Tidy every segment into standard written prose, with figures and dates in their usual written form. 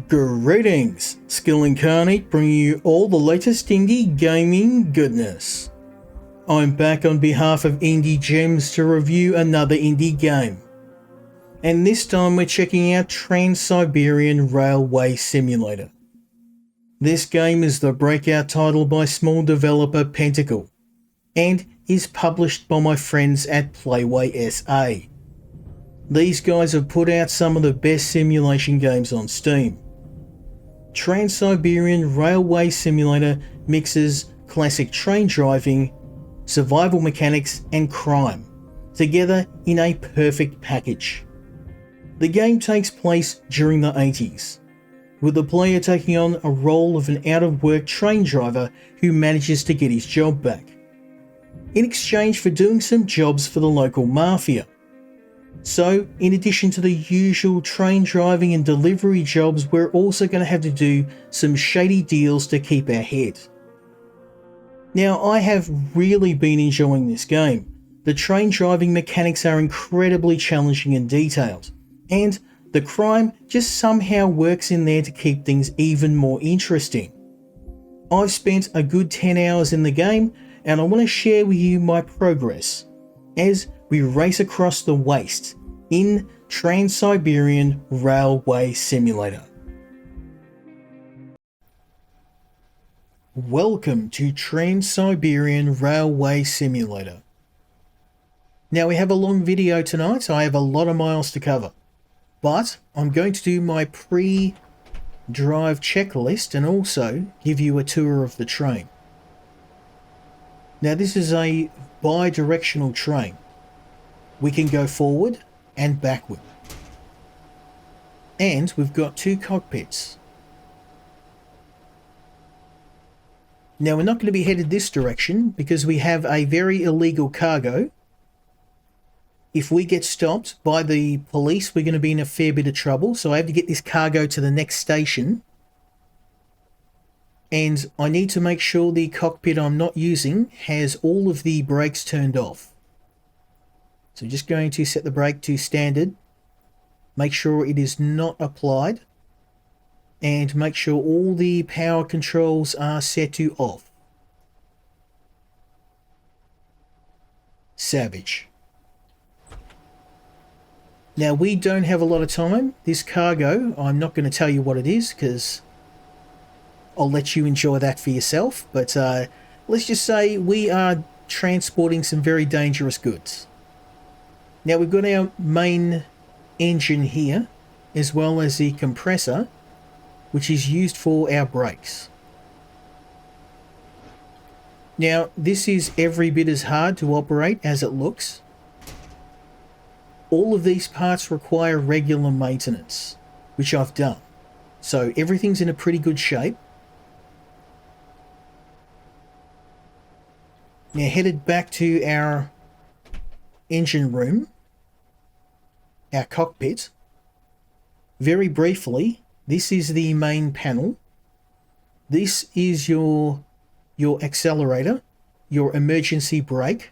Greetings, Skill Incarnate bringing you all the latest indie gaming goodness. I'm back on behalf of Indie Gems to review another indie game. And this time we're checking out Trans Siberian Railway Simulator. This game is the breakout title by small developer Pentacle, and is published by my friends at PlayWay S.A. These guys have put out some of the best simulation games on Steam. Trans Siberian Railway Simulator mixes classic train driving, survival mechanics and crime, together in a perfect package. The game takes place during the 80s, with the player taking on a role of an out-of-work train driver who manages to get his job back, in exchange for doing some jobs for the local mafia. So, in addition to the usual train driving and delivery jobs, we're also going to have to do some shady deals to keep our head. Now, I have really been enjoying this game. The train driving mechanics are incredibly challenging and detailed, and the crime just somehow works in there to keep things even more interesting. I've spent a good 10 hours in the game, and I want to share with you my progress as we race across the waste in Trans Siberian Railway Simulator. Welcome to Trans Siberian Railway Simulator. Now we have a long video tonight, so I have a lot of miles to cover, but I'm going to do my pre-drive checklist and also give you a tour of the train. Now this is a bi-directional train. We can go forward and backward. And we've got two cockpits. Now we're not going to be headed this direction because we have a very illegal cargo. If we get stopped by the police, we're going to be in a fair bit of trouble. So I have to get this cargo to the next station. And I need to make sure the cockpit I'm not using has all of the brakes turned off. So just going to set the brake to standard, make sure it is not applied, and make sure all the power controls are set to off. Savage. Now we don't have a lot of time. This cargo, I'm not going to tell you what it is because I'll let you enjoy that for yourself, but let's just say we are transporting some very dangerous goods. Now we've got our main engine here, as well as the compressor, which is used for our brakes. Now this is every bit as hard to operate as it looks. All of these parts require regular maintenance, which I've done. So everything's in a pretty good shape. Now headed back to our engine room, our cockpit. Very briefly, this is the main panel. This is your accelerator, your emergency brake,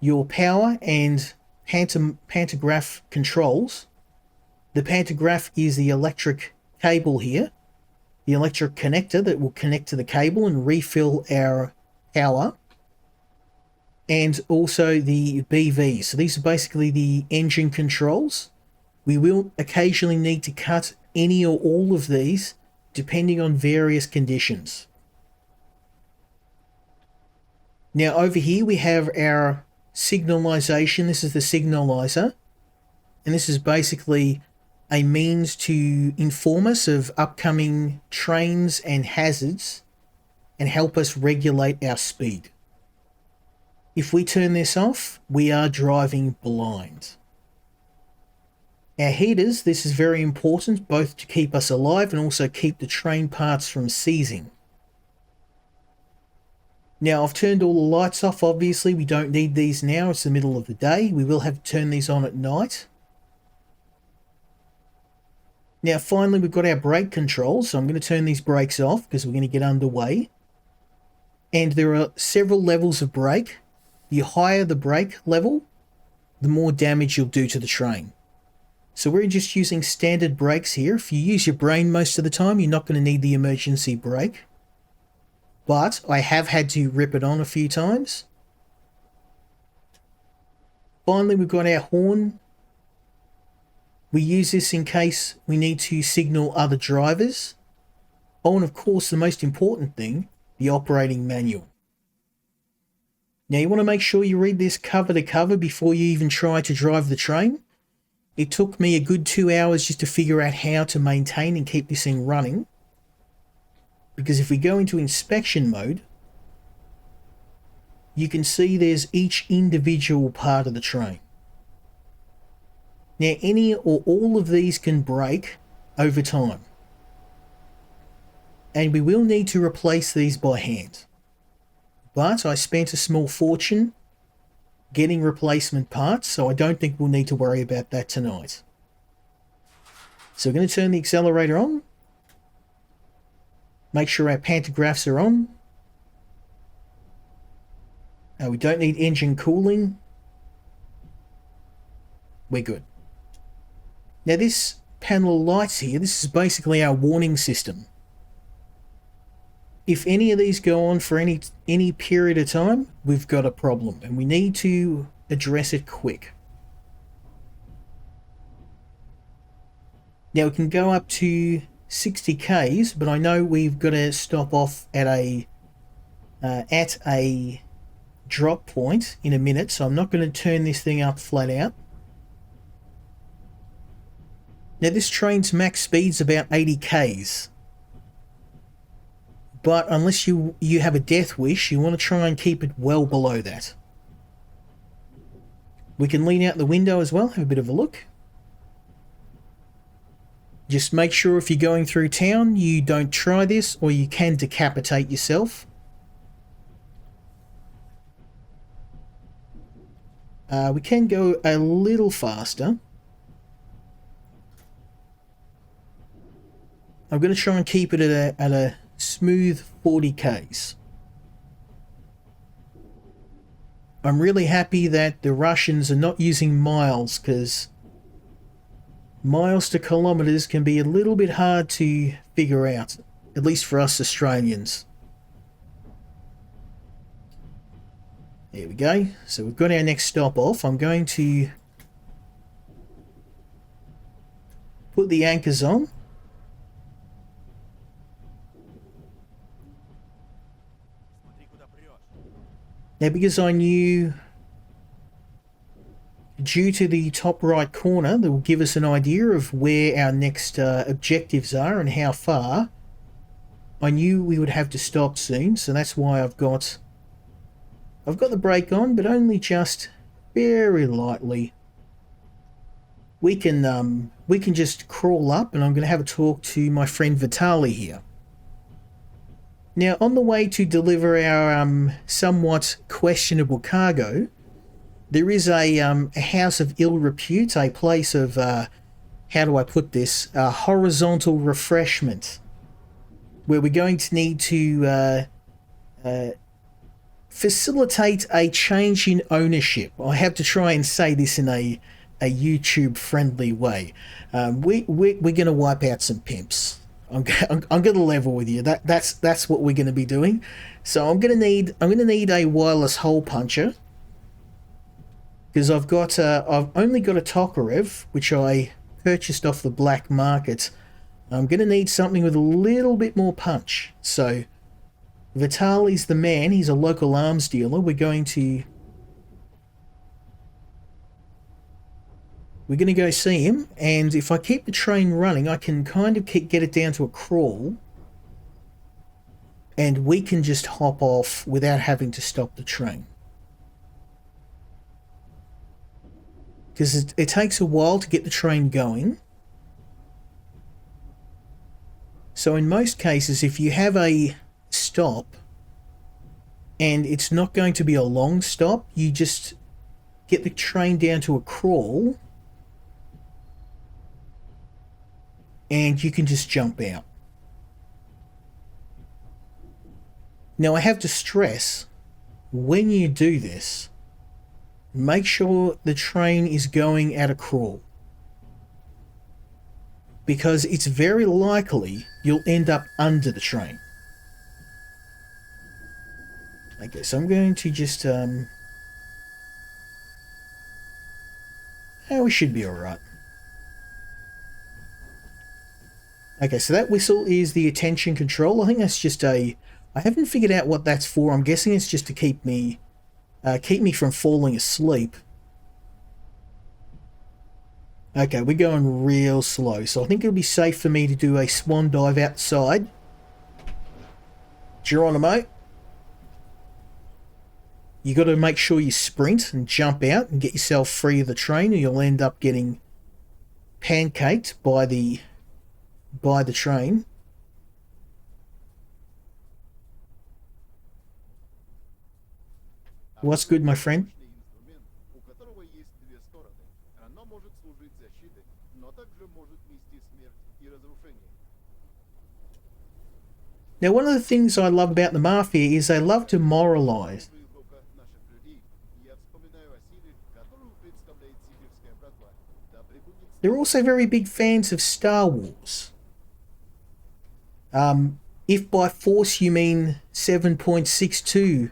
your power and pantograph controls. The pantograph is the electric cable here, the electric connector that will connect to the cable and refill our power. And also the BV. So these are basically the engine controls. We will occasionally need to cut any or all of these depending on various conditions. Now over here we have our signalization. This is the signalizer. And this is basically a means to inform us of upcoming trains and hazards and help us regulate our speed. If we turn this off, we are driving blind. Our heaters, this is very important, both to keep us alive and also keep the train parts from seizing. Now I've turned all the lights off, obviously we don't need these now, it's the middle of the day. We will have to turn these on at night. Now finally we've got our brake controls, so I'm going to turn these brakes off because we're going to get underway. And there are several levels of brake. The higher the brake level, the more damage you'll do to the train. So we're just using standard brakes here. If you use your brain most of the time, you're not going to need the emergency brake. But I have had to rip it on a few times. Finally, we've got our horn. We use this in case we need to signal other drivers. Oh, and of course, the most important thing, the operating manual. Now, you want to make sure you read this cover to cover before you even try to drive the train. It took me a good 2 hours just to figure out how to maintain and keep this thing running. Because if we go into inspection mode, you can see there's each individual part of the train. Now, any or all of these can break over time. And we will need to replace these by hand. But I spent a small fortune getting replacement parts, so I don't think we'll need to worry about that tonight. So we're going to turn the accelerator on. Make sure our pantographs are on. We don't need engine cooling. We're good. Now this panel of lights here, this is basically our warning system. If any of these go on for any period of time, we've got a problem and we need to address it quick. Now we can go up to 60 k's, but I know we've got to stop off at a drop point in a minute, so I'm not going to turn this thing up flat out. Now this train's max speed's about 80 k's. But unless you have a death wish, you want to try and keep it well below that. We can lean out the window as well, have a bit of a look. Just make sure if you're going through town, you don't try this or you can decapitate yourself. We can go a little faster. I'm going to try and keep it at a smooth 40 k's. I'm really happy that the Russians are not using miles, because miles to kilometers can be a little bit hard to figure out, at least for us Australians. There we go. So we've got our next stop off. I'm going to put the anchors on. Now, because I knew due to the top right corner that will give us an idea of where our next objectives are and how far, I knew we would have to stop soon, so that's why I've got the brake on, but only just very lightly. We can just crawl up, and I'm going to have a talk to my friend Vitaly here. Now, on the way to deliver our somewhat questionable cargo, there is a house of ill repute, a place of, how do I put this, horizontal refreshment, where we're going to need to facilitate a change in ownership. I have to try and say this in a YouTube-friendly way. We're going to wipe out some pimps. I'm going to level with you. That's what we're going to be doing. So I'm going to need a wireless hole puncher, because I've only got a Tokarev, which I purchased off the black market. I'm going to need something with a little bit more punch. So Vitaly's the man. He's a local arms dealer. We're going to go see him, and if I keep the train running, I can kind of get it down to a crawl, and we can just hop off without having to stop the train. Because it takes a while to get the train going. So in most cases, if you have a stop, and it's not going to be a long stop, you just get the train down to a crawl, and you can just jump out. Now, I have to stress, when you do this, make sure the train is going at a crawl. because it's very likely you'll end up under the train. Okay, so I'm going to just, oh, we should be alright. Okay, so that whistle is the attention control. I think that's just I haven't figured out what that's for. I'm guessing it's just to keep me from falling asleep. Okay, we're going real slow, so I think it'll be safe for me to do a swan dive outside. Geronimo, you got to make sure you sprint and jump out and get yourself free of the train, or you'll end up getting pancaked by the train. What's good, my friend? Now, one of the things I love about the mafia is they love to moralize. They're also very big fans of Star Wars. If by force you mean 7.62.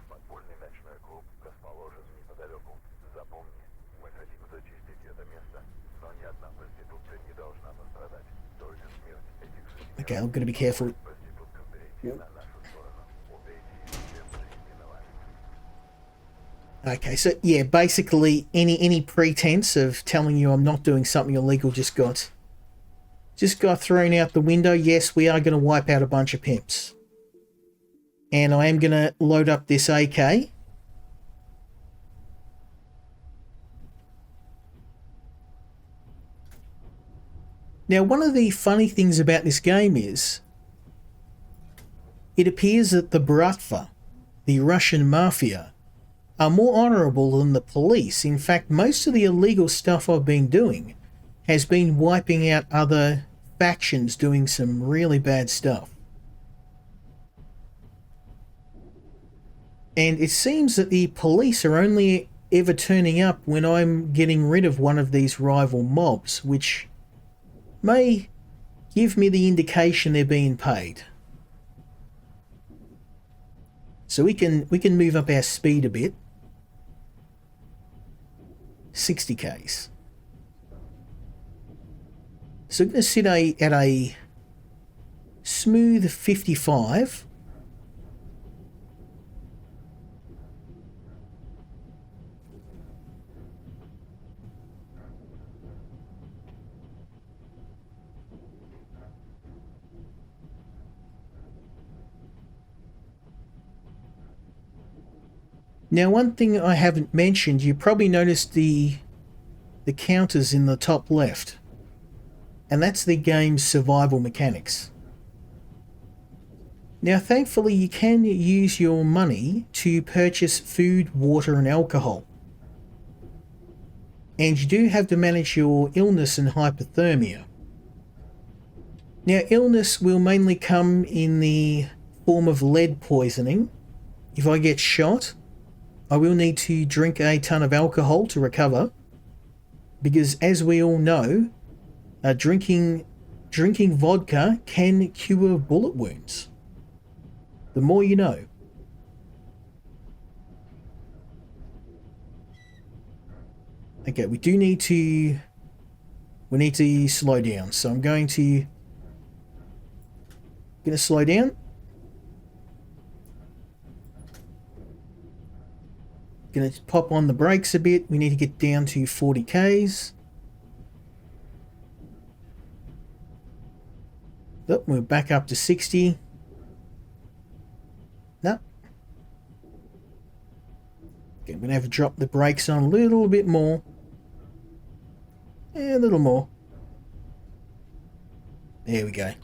Okay, I'm going to be careful. Okay, so yeah, basically any pretense of telling you I'm not doing something illegal just got thrown out the window. Yes, we are going to wipe out a bunch of pimps. And I am going to load up this AK. Now, one of the funny things about this game is it appears that the Bratva, the Russian mafia, are more honourable than the police. In fact, most of the illegal stuff I've been doing has been wiping out other factions doing some really bad stuff. And it seems that the police are only ever turning up when I'm getting rid of one of these rival mobs, which may give me the indication they're being paid. So we can move up our speed a bit. 60 k's. So I'm going to sit at a smooth 55. Now, one thing I haven't mentioned, you probably noticed the counters in the top left. And that's the game's survival mechanics. Now, thankfully, you can use your money to purchase food, water, and alcohol. And you do have to manage your illness and hypothermia. Now, illness will mainly come in the form of lead poisoning. If I get shot, I will need to drink a ton of alcohol to recover, because as we all know, drinking vodka can cure bullet wounds. The more you know. Okay, we need to slow down. So I'm going to slow down. Going to pop on the brakes a bit. We need to get down to 40 k's. Oh, we're back up to 60. No. Okay, I'm going to have to drop the brakes on a little bit more. Yeah, a little more. There we go.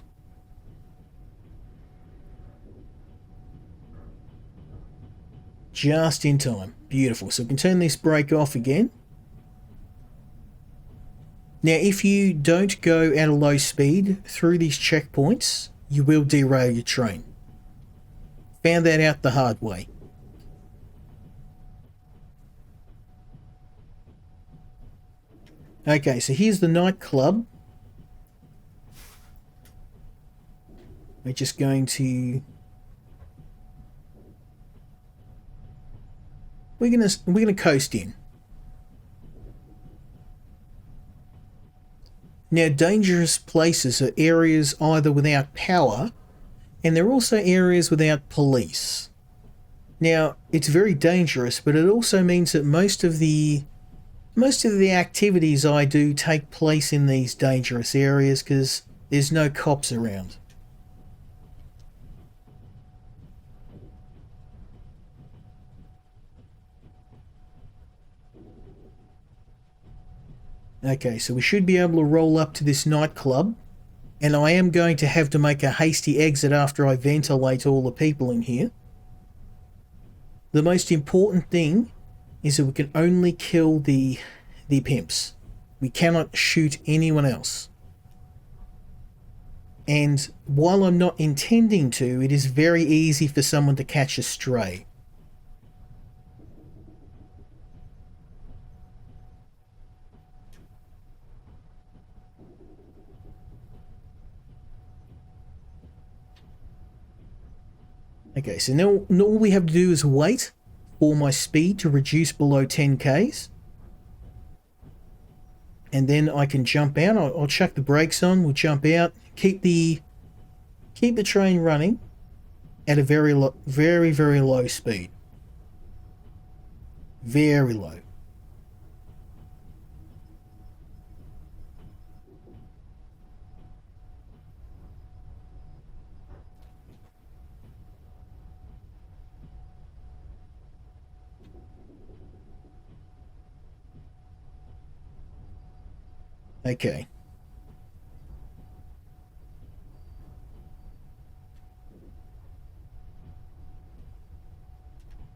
Just in time. Beautiful. So we can turn this brake off again. Now, if you don't go at a low speed through these checkpoints, you will derail your train. Found that out the hard way. Okay, so here's the nightclub. We're just going to... We're gonna coast in. Now, dangerous places are areas either without power, and they're also areas without police. Now, it's very dangerous, but it also means that most of the activities I do take place in these dangerous areas because there's no cops around. Okay, so we should be able to roll up to this nightclub, and I am going to have to make a hasty exit after I ventilate all the people in here. The most important thing is that we can only kill the pimps. We cannot shoot anyone else. And while I'm not intending to, it is very easy for someone to catch a stray. Okay, so now all we have to do is wait for my speed to reduce below 10 k's. And then I can jump out. I'll chuck the brakes on, we'll jump out, keep the train running at a very low speed. Very low. Okay.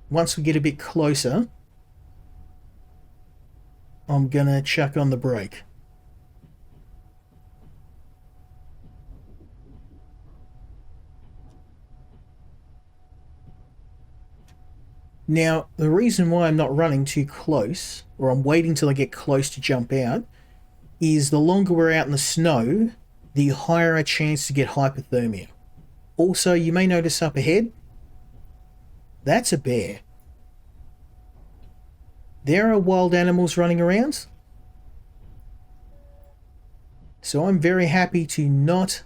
Once we get a bit closer, I'm gonna chuck on the brake. Now, the reason why I'm not running too close, or I'm waiting till I get close to jump out, is the longer we're out in the snow, the higher a chance to get hypothermia. Also, you may notice up ahead, that's a bear. There are wild animals running around, so I'm very happy to not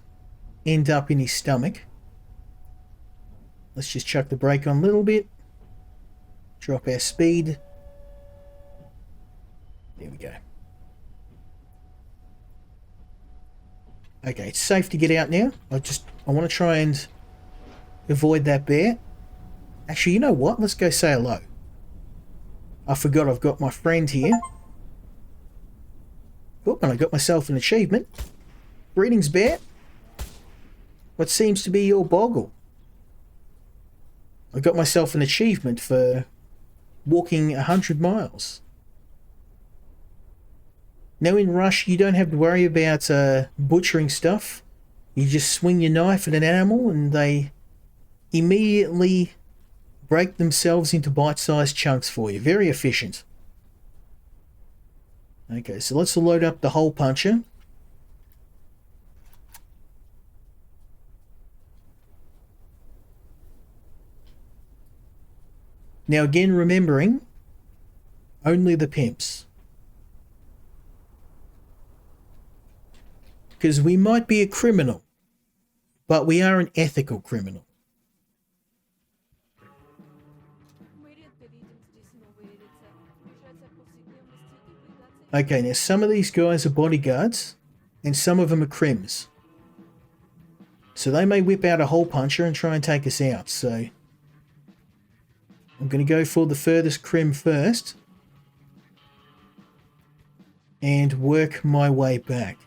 end up in his stomach. Let's just chuck the brake on a little bit, drop our speed. There we go. Okay, it's safe to get out now. I want to try and avoid that bear. Actually, you know what? Let's go say hello. I forgot I've got my friend here. Oh, and I got myself an achievement. Greetings, bear. What seems to be your boggle? I got myself an achievement for walking 100 miles. Now in Rush, you don't have to worry about butchering stuff. You just swing your knife at an animal and they immediately break themselves into bite-sized chunks for you. Very efficient. Okay, so let's load up the hole puncher. Now again, remembering, only the pimps. Because we might be a criminal, but we are an ethical criminal. Okay, now some of these guys are bodyguards, and some of them are crims. So they may whip out a hole puncher and try and take us out, so... I'm going to go for the furthest crim first, and work my way back.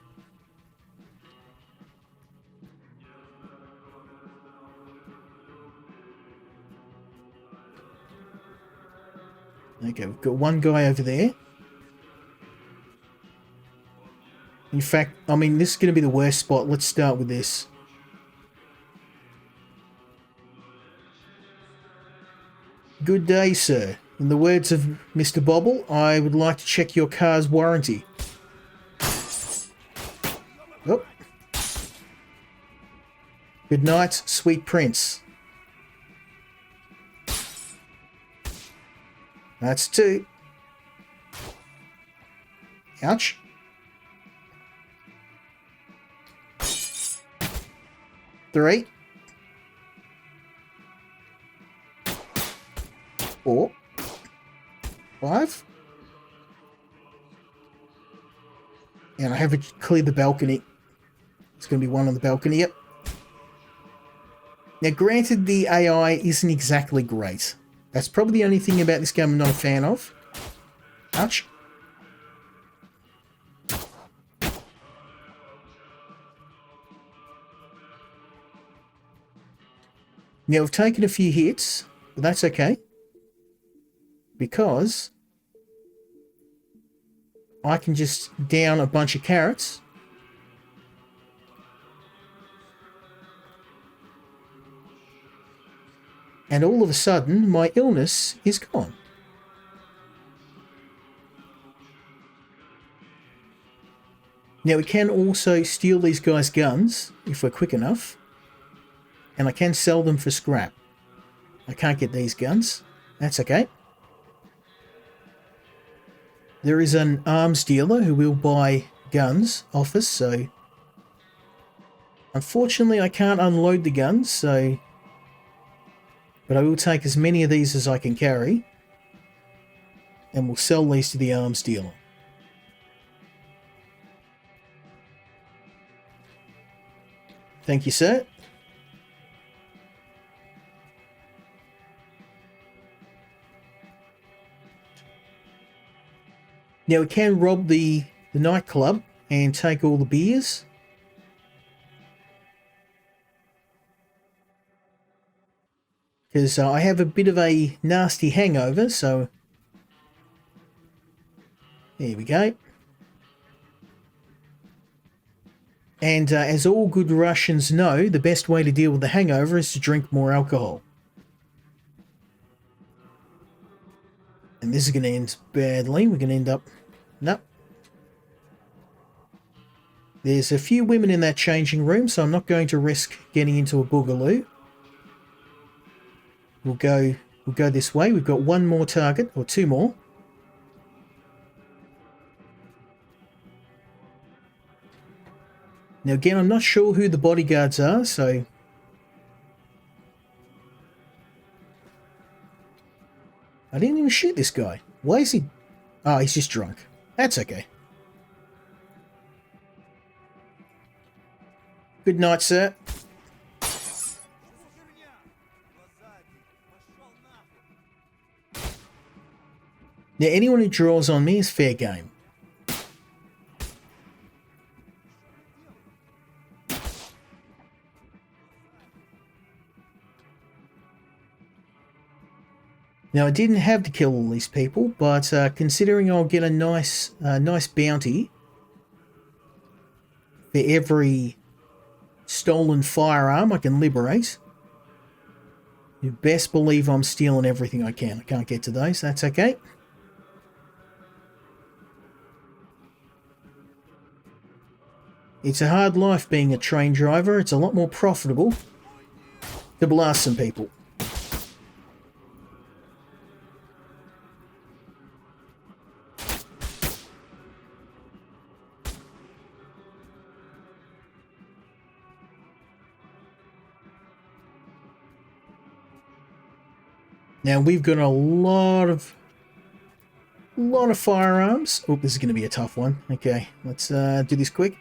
Okay, we've got one guy over there. In fact, I mean, this is going to be the worst spot. Let's start with this. Good day, sir. In the words of Mr. Bobble, I would like to check your car's warranty. Oh. Good night, sweet prince. That's 2. Ouch. Three. 4. 5. And I haven't cleared the balcony. It's going to be one on the balcony, yep. Now, granted, the AI isn't exactly great. That's probably the only thing about this game I'm not a fan of. Ouch. Now, we've taken a few hits, but that's okay. Because I can just down a bunch of carrots. And all of a sudden, my illness is gone. Now, we can also steal these guys' guns, if we're quick enough. And I can sell them for scrap. I can't get these guns. That's okay. There is an arms dealer who will buy guns off us, so... Unfortunately, I can't unload the guns, so... But I will take as many of these as I can carry. And we'll sell these to the arms dealer. Thank you, sir. Now we can rob the nightclub and take all the beers. Because I have a bit of a nasty hangover, so... There we go. And as all good Russians know, the best way to deal with the hangover is to drink more alcohol. And this is going to end badly. We're going to end up... Nope. There's a few women in that changing room, so I'm not going to risk getting into a boogaloo. We'll go this way. We've got one more target, or 2 more. Now again, I'm not sure who the bodyguards are, so... I didn't even shoot this guy. Why is he... Oh, he's just drunk. That's okay. Good night, sir. Now, anyone who draws on me is fair game. Now, I didn't have to kill all these people, but considering I'll get a nice bounty for every stolen firearm I can liberate, you best believe I'm stealing everything I can. I can't get to those, that's okay. It's a hard life being a train driver. It's a lot more profitable to blast some people. Now we've got a lot of firearms. Oh, this is going to be a tough one. Okay, let's do this quick.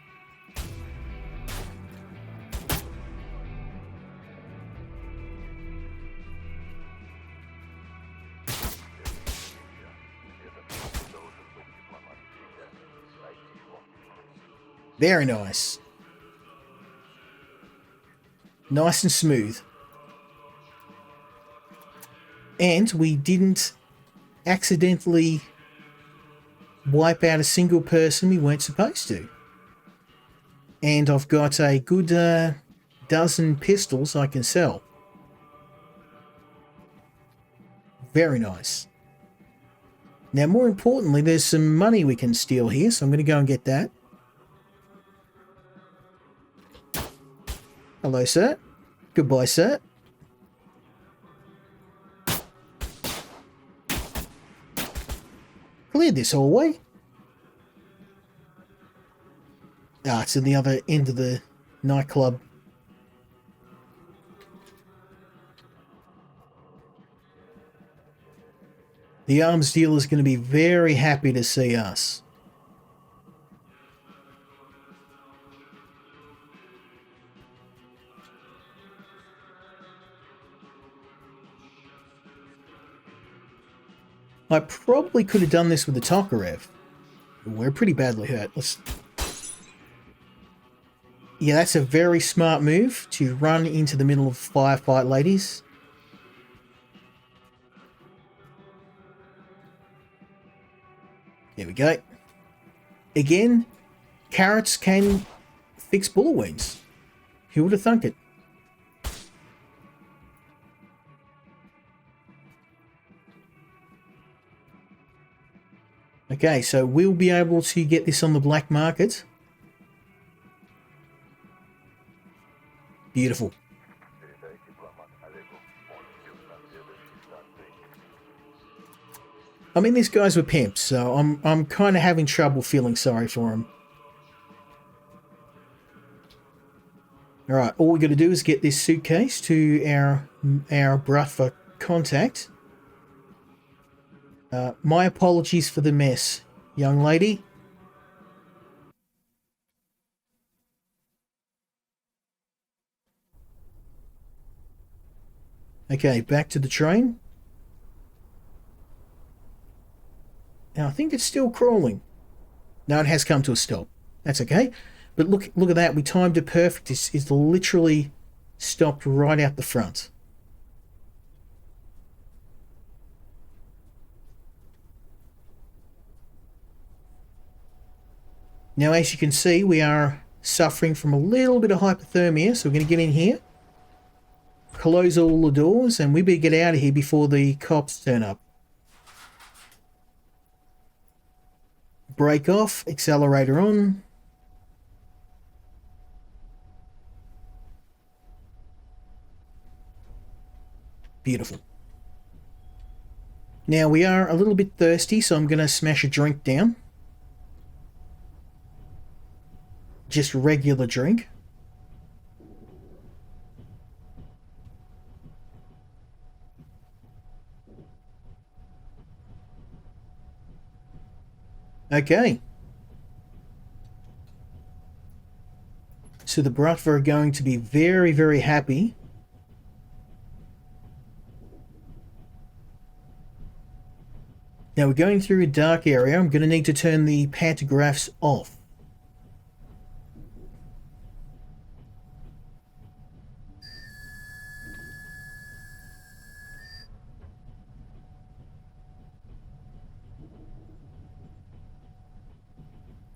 Very nice. Nice and smooth. And we didn't accidentally wipe out a single person we weren't supposed to. And I've got a good dozen pistols I can sell. Very nice. Now, more importantly, there's some money we can steal here, so I'm going to go and get that. Hello, sir. Goodbye, sir. Clear this hallway. Ah, it's in the other end of the nightclub. The arms dealer is going to be very happy to see us. I probably could have done this with the Tokarev. We're pretty badly hurt. Yeah, that's a very smart move to run into the middle of a firefight, ladies. There we go. Again, carrots can fix bullet wounds. Who would have thunk it? Okay, so we'll be able to get this on the black market. Beautiful. I mean, these guys were pimps, so I'm kind of having trouble feeling sorry for them. Alright, all we got to do is get this suitcase to our brother contact. My apologies for the mess, young lady. Okay, back to the train. Now, I think it's still crawling. No, it has come to a stop. That's okay. But look at that. We timed it perfect. It's literally stopped right out the front. Now, as you can see, we are suffering from a little bit of hypothermia, so we're going to get in here, close all the doors, and we better get out of here before the cops turn up. Brake off, accelerator on. Beautiful. Now, we are a little bit thirsty, so I'm going to smash a drink down. Just regular drink. Okay. So the Bratva are going to be very, very happy. Now we're going through a dark area. I'm going to need to turn the pantographs off.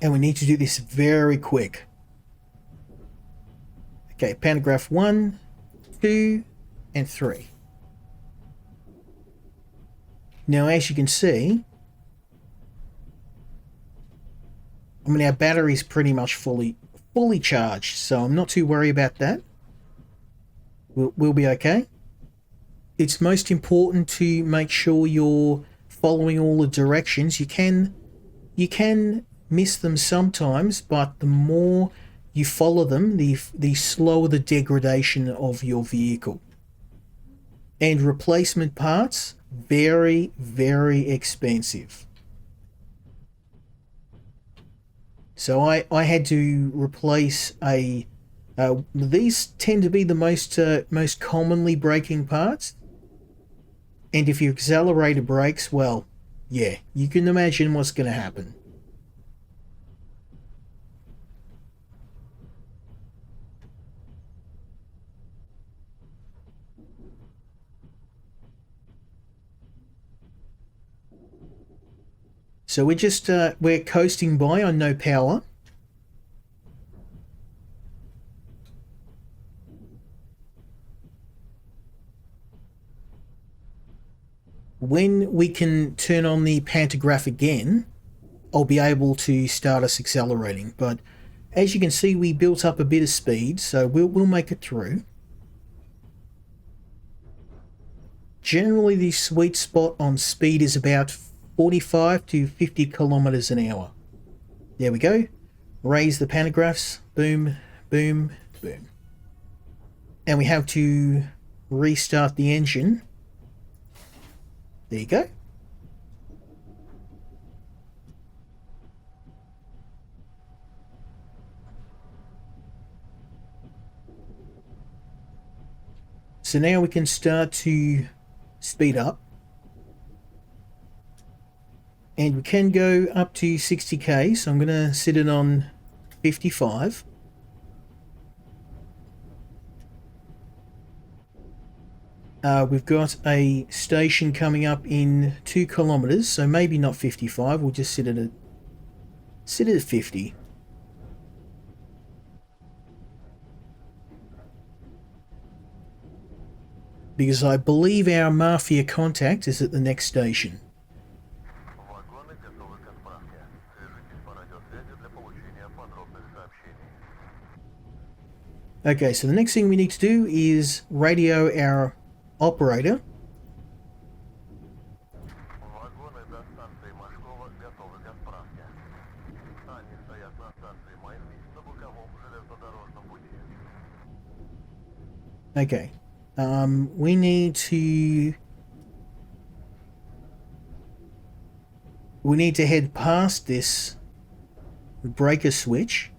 And we need to do this very quick. Okay, pantograph 1, 2, and 3. Now, as you can see, I mean, our battery's pretty much fully charged, so I'm not too worried about that. We'll be okay. It's most important to make sure you're following all the directions. You can miss them sometimes, but the more you follow them, the slower the degradation of your vehicle. And replacement parts, very, very expensive. So I had to replace these tend to be the most commonly breaking parts. And if your accelerator breaks, well, yeah, you can imagine what's going to happen. So we're coasting by on no power. When we can turn on the pantograph again, I'll be able to start us accelerating. But as you can see, we built up a bit of speed, so we'll make it through. Generally, the sweet spot on speed is about 45 to 50 kilometers an hour. There we go. Raise the pantographs. Boom, boom, boom. And we have to restart the engine. There you go. So now we can start to speed up. And we can go up to 60k, so I'm going to set it on 55. We've got a station coming up in 2 kilometers, so maybe not 55. We'll just set it at 50. Because I believe our mafia contact is at the next station. Okay, so the next thing we need to do is radio our operator. Okay, we need to head past this breaker switch,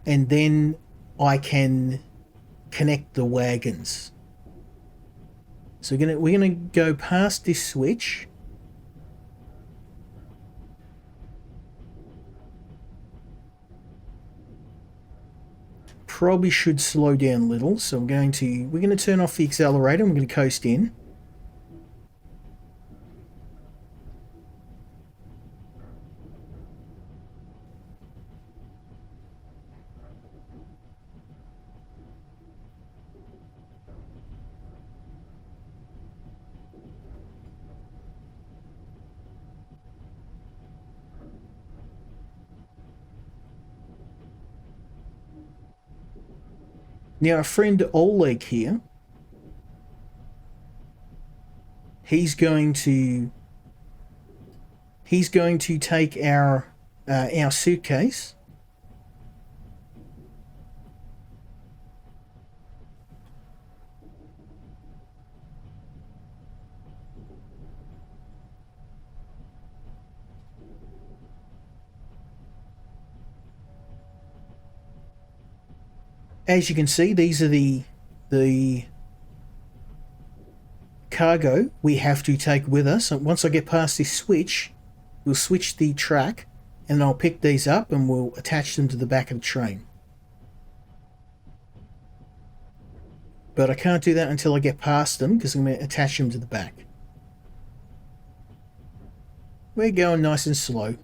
and then I can connect the wagons. So we're gonna go past this switch. Probably should slow down a little, so we're going to turn off the accelerator and we're going to coast in. Now, our friend Oleg here, he's going to take our suitcase. As you can see, these are the cargo we have to take with us. And once I get past this switch, we'll switch the track and I'll pick these up and we'll attach them to the back of the train. But I can't do that until I get past them because I'm going to attach them to the back. We're going nice and slow.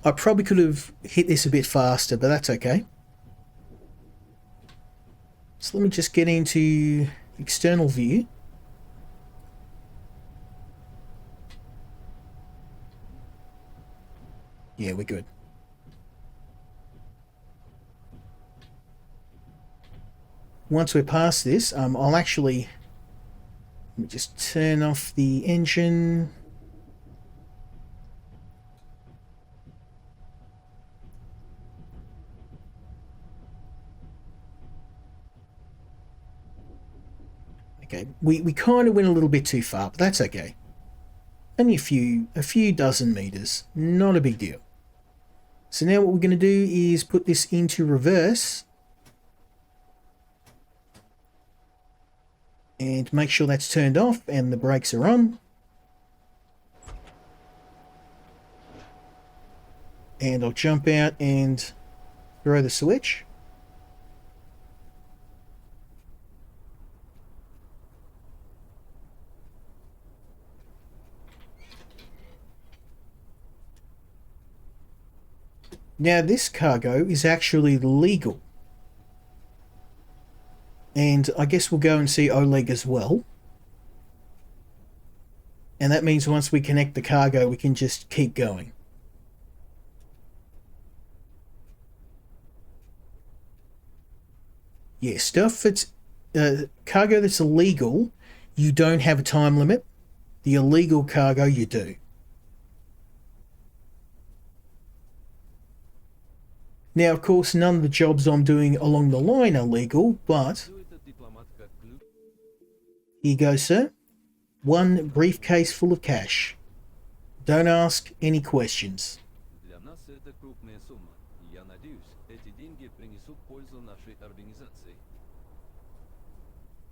I probably could have hit this a bit faster, but that's okay. So let me just get into external view. Yeah, we're good. Once we're past this, I'll actually... Let me just turn off the engine. Okay, we kind of went a little bit too far, but that's okay. Only a few dozen meters, not a big deal. So now what we're going to do is put this into reverse and make sure that's turned off and the brakes are on. And I'll jump out and throw the switch. Now this cargo is actually legal. And I guess we'll go and see Oleg as well. And that means once we connect the cargo, we can just keep going. Yeah, stuff that's cargo that's illegal, you don't have a time limit. The illegal cargo, you do. Now, of course, none of the jobs I'm doing along the line are legal, but here you go, sir. One briefcase full of cash. Don't ask any questions.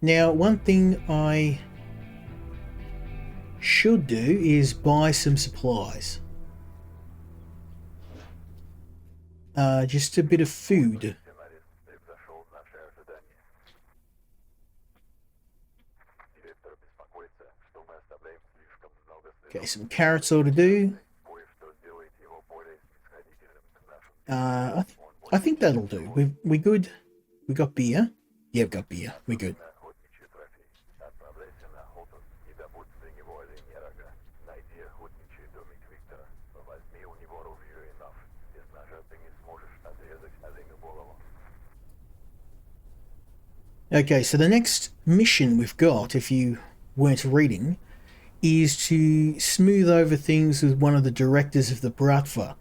Now, one thing I should do is buy some supplies. Just a bit of food. Okay, some carrots ought to do. I think that'll do. We good. We got beer. Yeah, we've got beer. We're good. Okay, so the next mission we've got, if you weren't reading, is to smooth over things with one of the directors of the Bratva,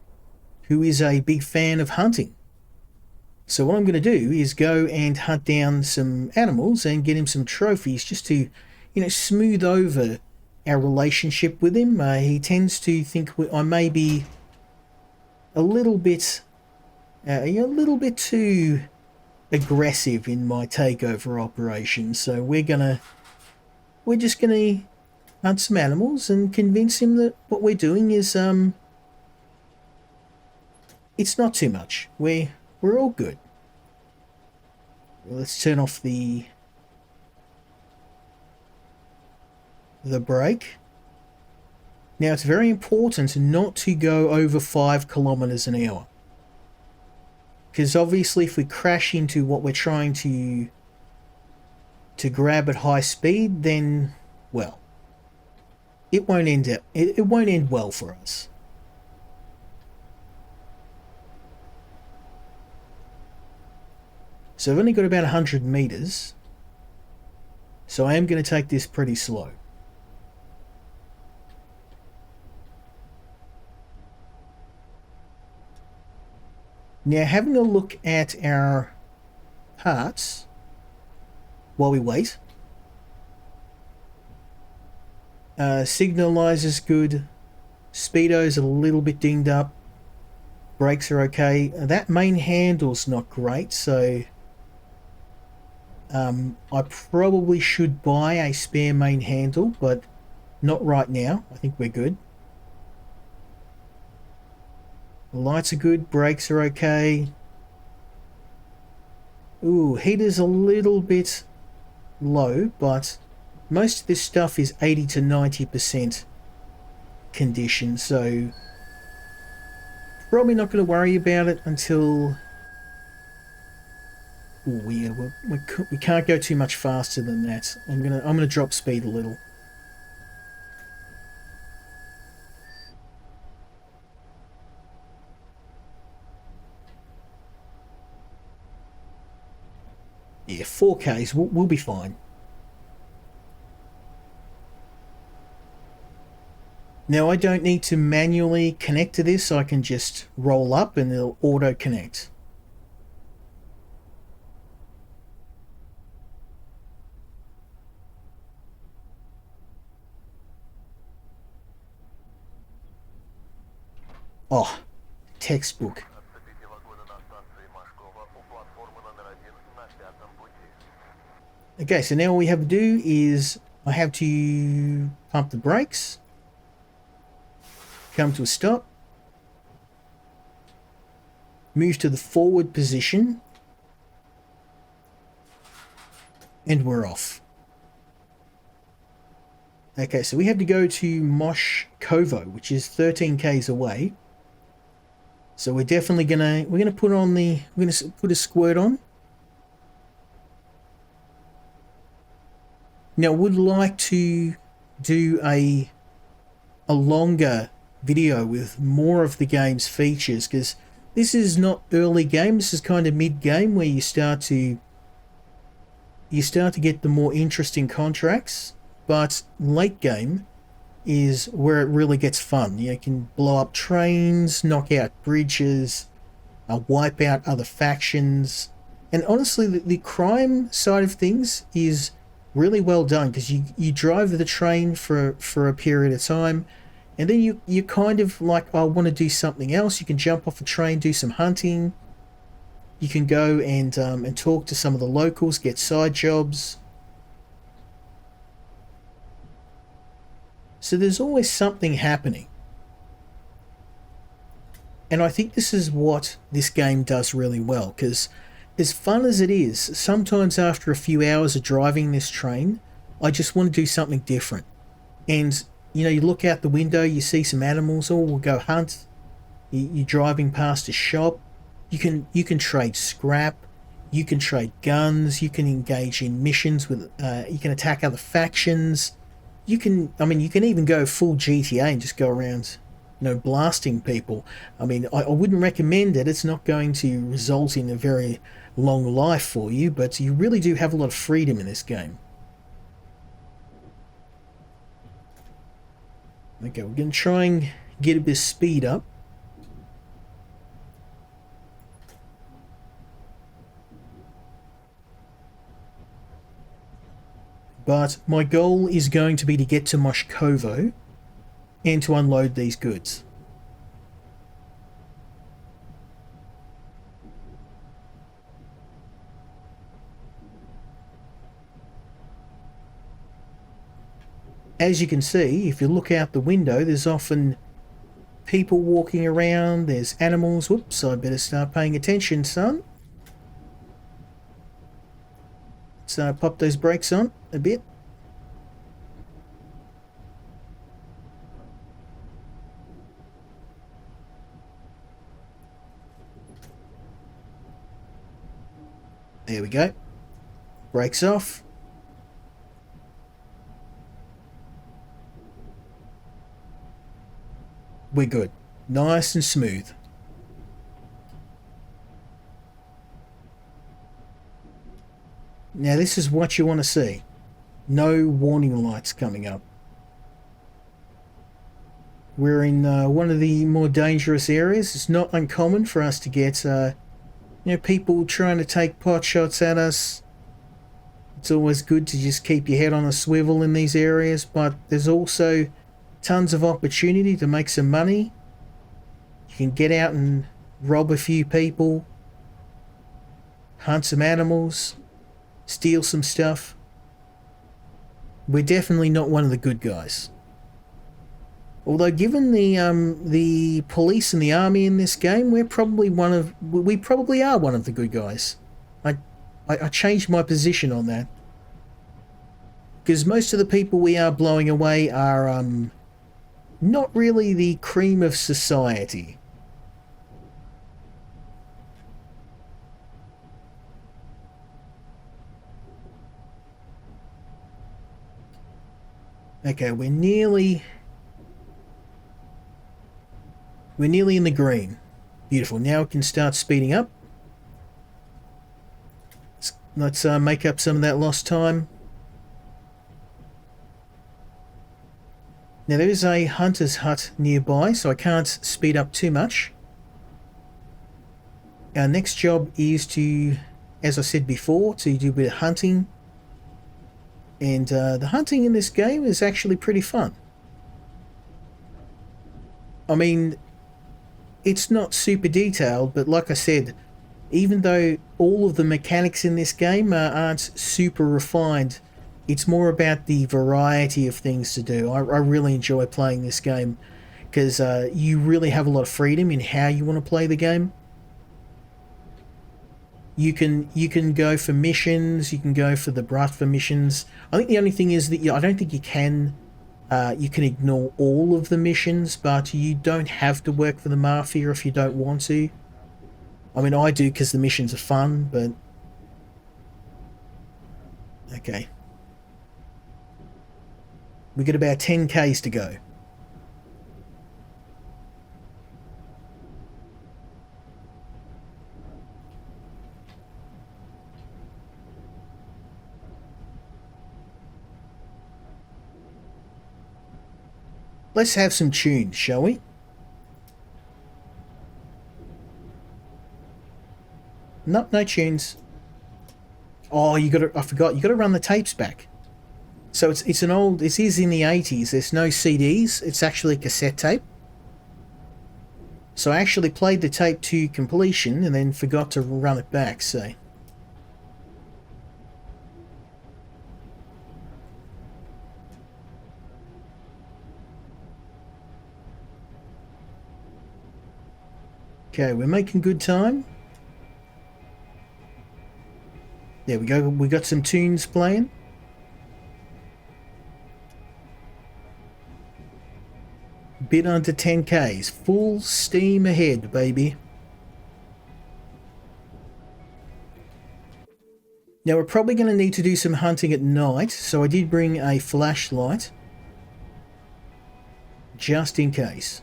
who is a big fan of hunting. So what I'm going to do is go and hunt down some animals and get him some trophies just to, smooth over our relationship with him. He tends to think I may be a little bit too aggressive in my takeover operation. So we're just gonna hunt some animals and convince him that what we're doing is it's not too much. We're all good. Let's turn off the brake. Now it's very important not to go over 5 kilometers an hour. Because obviously if we crash into what we're trying to grab at high speed, then, well, it won't end well for us. So I've only got about 100 meters, so I am going to take this pretty slow. Now, having a look at our parts while we wait. Signalizer's good. Speedo's a little bit dinged up. Brakes are okay. That main handle's not great, so I probably should buy a spare main handle, but not right now. I think we're good. The lights are good, brakes are okay. Ooh, heater's a little bit low, but most of this stuff is 80 to 90% condition, so probably not going to worry about it until... Ooh, we can't go too much faster than that. I'm gonna drop speed a little. Yeah, 4Ks, we'll be fine. Now I don't need to manually connect to this, I can just roll up and it'll auto connect. Oh, textbook. Okay, so now all we have to do is I have to pump the brakes, come to a stop, move to the forward position, and we're off. Okay, so we have to go to Moshkovo, which is 13 k's away. So we're definitely gonna put a squirt on. Now, I would like to do a longer video with more of the game's features, because this is not early game, this is kind of mid-game where you start to you start to get the more interesting contracts, but late game is where it really gets fun. You can blow up trains, knock out bridges, wipe out other factions. And honestly, the crime side of things is really well done because you drive the train for a period of time, and then you kind of like, I want to do something else. You can jump off a train, do some hunting. You can go and talk to some of the locals, get side jobs. So there's always something happening. And I think this is what this game does really well, because as fun as it is, sometimes after a few hours of driving this train, I just want to do something different. And, you look out the window, you see some animals, or we'll go hunt. You're driving past a shop. You can trade scrap. You can trade guns. You can engage in missions with. You can attack other factions. You can even go full GTA and just go around, blasting people. I wouldn't recommend it. It's not going to result in a very long life for you, but you really do have a lot of freedom in this game. Okay, we're going to try and get a bit of speed up. But my goal is going to be to get to Moshkovo and to unload these goods. As you can see, if you look out the window, there's often people walking around, there's animals. Whoops, I better start paying attention, son. So pop those brakes on a bit. There we go. Brakes off. We're good. Nice and smooth. Now this is what you want to see. No warning lights coming up. We're in one of the more dangerous areas. It's not uncommon for us to get people trying to take pot shots at us. It's always good to just keep your head on a swivel in these areas, but there's also tons of opportunity to make some money. You can get out and rob a few people, hunt some animals, steal some stuff. We're definitely not one of the good guys. Although given the police and the army in this game, we probably are one of the good guys. I changed my position on that. Because most of the people we are blowing away are not really the cream of society. Okay, we're nearly in the green. Beautiful. Now we can start speeding up. Let's make up some of that lost time. Now there is a hunter's hut nearby, so I can't speed up too much. Our next job is to, as I said before, to do a bit of hunting. And the hunting in this game is actually pretty fun. It's not super detailed, but like I said, even though all of the mechanics in this game aren't super refined, it's more about the variety of things to do. I really enjoy playing this game because you really have a lot of freedom in how you want to play the game. You can go for missions, you can go for the Bratva missions. I think the only thing is that I don't think you can ignore all of the missions, but you don't have to work for the mafia if you don't want to. I do because the missions are fun, but... Okay. We got about 10 Ks to go. Let's have some tunes, shall we? Nope, no tunes. Oh, you gotta, I forgot, you gotta run the tapes back. So it's an old, it is in the 80s, there's no CDs, it's actually a cassette tape. So I actually played the tape to completion and then forgot to run it back, so. Okay, we're making good time. There we go, we got some tunes playing. Bit under 10Ks, full steam ahead, baby. Now we're probably going to need to do some hunting at night, so I did bring a flashlight, just in case.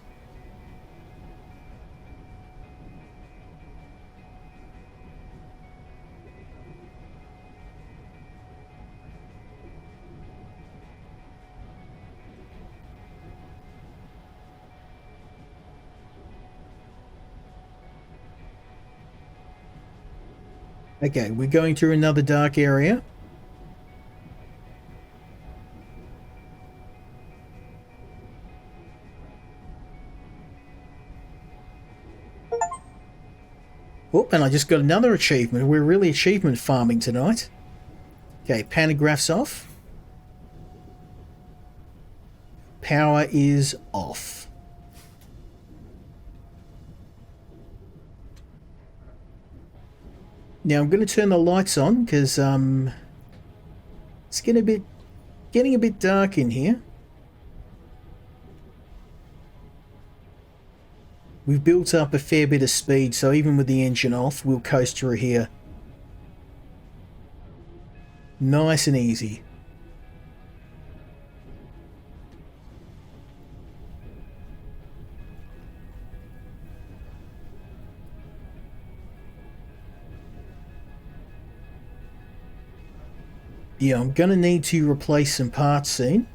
Okay, we're going through another dark area. Oh, and I just got another achievement. We're really achievement farming tonight. Okay, pantographs off. Power is off. Now I'm going to turn the lights on because it's getting a bit dark in here. We've built up a fair bit of speed, so even with the engine off, we'll coast through here. Nice and easy. Yeah, I'm going to need to replace some parts soon.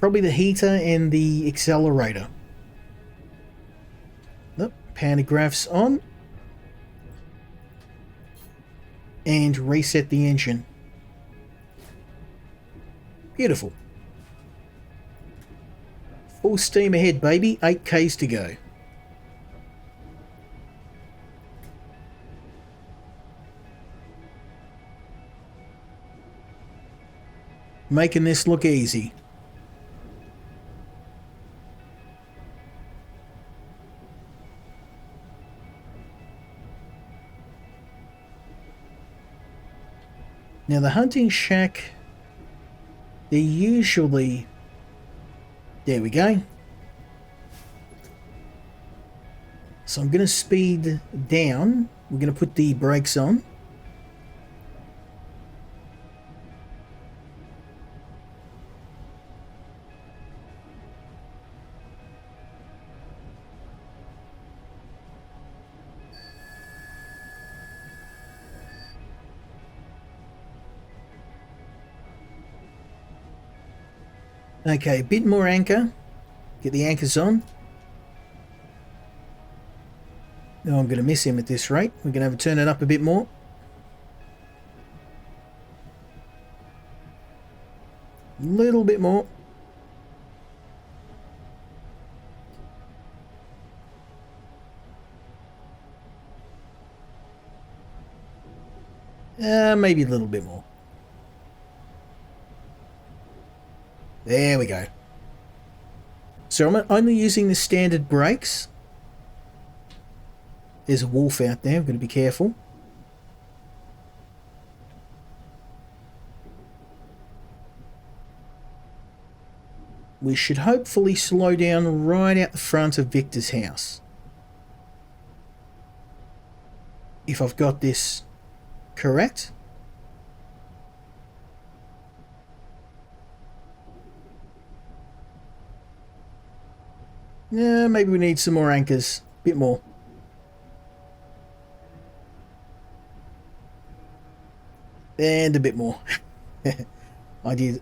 Probably the heater and the accelerator. Nope, pantographs on. And reset the engine. Beautiful. Full steam ahead, baby. 8Ks to go. Making this look easy. Now the hunting shack, they're usually... There we go. So I'm going to speed down. We're going to put the brakes on. Okay, a bit more anchor. Get the anchors on. No, I'm going to miss him at this rate. We're going to have to turn it up a bit more. A little bit more. Maybe a little bit more. There we go. So I'm only using the standard brakes. There's a wolf out there, I've got to be careful. We should hopefully slow down right out the front of Victor's house. If I've got this correct. Yeah, maybe we need some more anchors. A bit more. And a bit more. I did.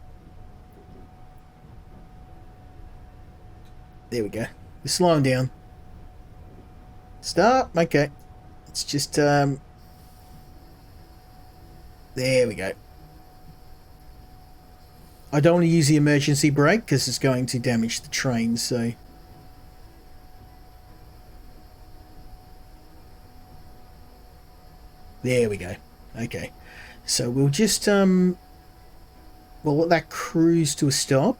There we go. We're slowing down. Stop. Okay. It's just, there we go. I don't want to use the emergency brake because it's going to damage the train, so... There we go. Okay. So we'll just, we'll let that cruise to a stop.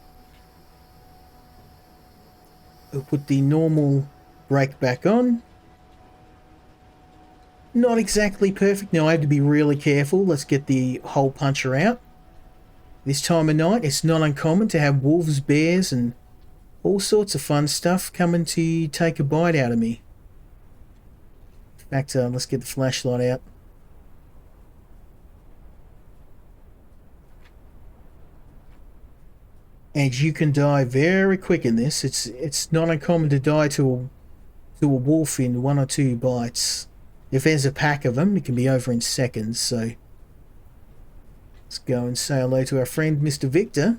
We'll put the normal brake back on. Not exactly perfect. Now I have to be really careful. Let's get the hole puncher out. This time of night, it's not uncommon to have wolves, bears, and all sorts of fun stuff coming to take a bite out of me. In fact, let's get the flashlight out. And you can die very quick in this. It's not uncommon to die to a wolf in 1 or 2 bites. If there's a pack of them, it can be over in seconds, so... Let's go and say hello to our friend Mr. Victor,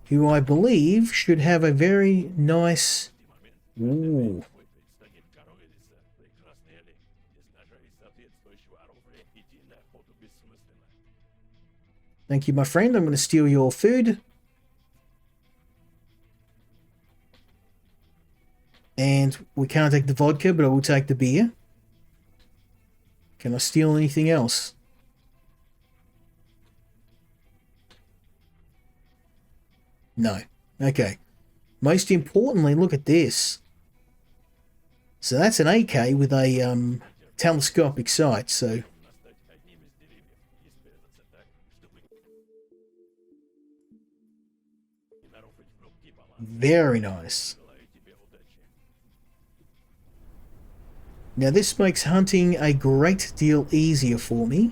who I believe should have a very nice... Ooh. Thank you, my friend. I'm going to steal your food. And we can't take the vodka, but I will take the beer. Can I steal anything else? No. Okay. Most importantly, look at this. So that's an AK with a telescopic sight, so... Very nice. Now this makes hunting a great deal easier for me.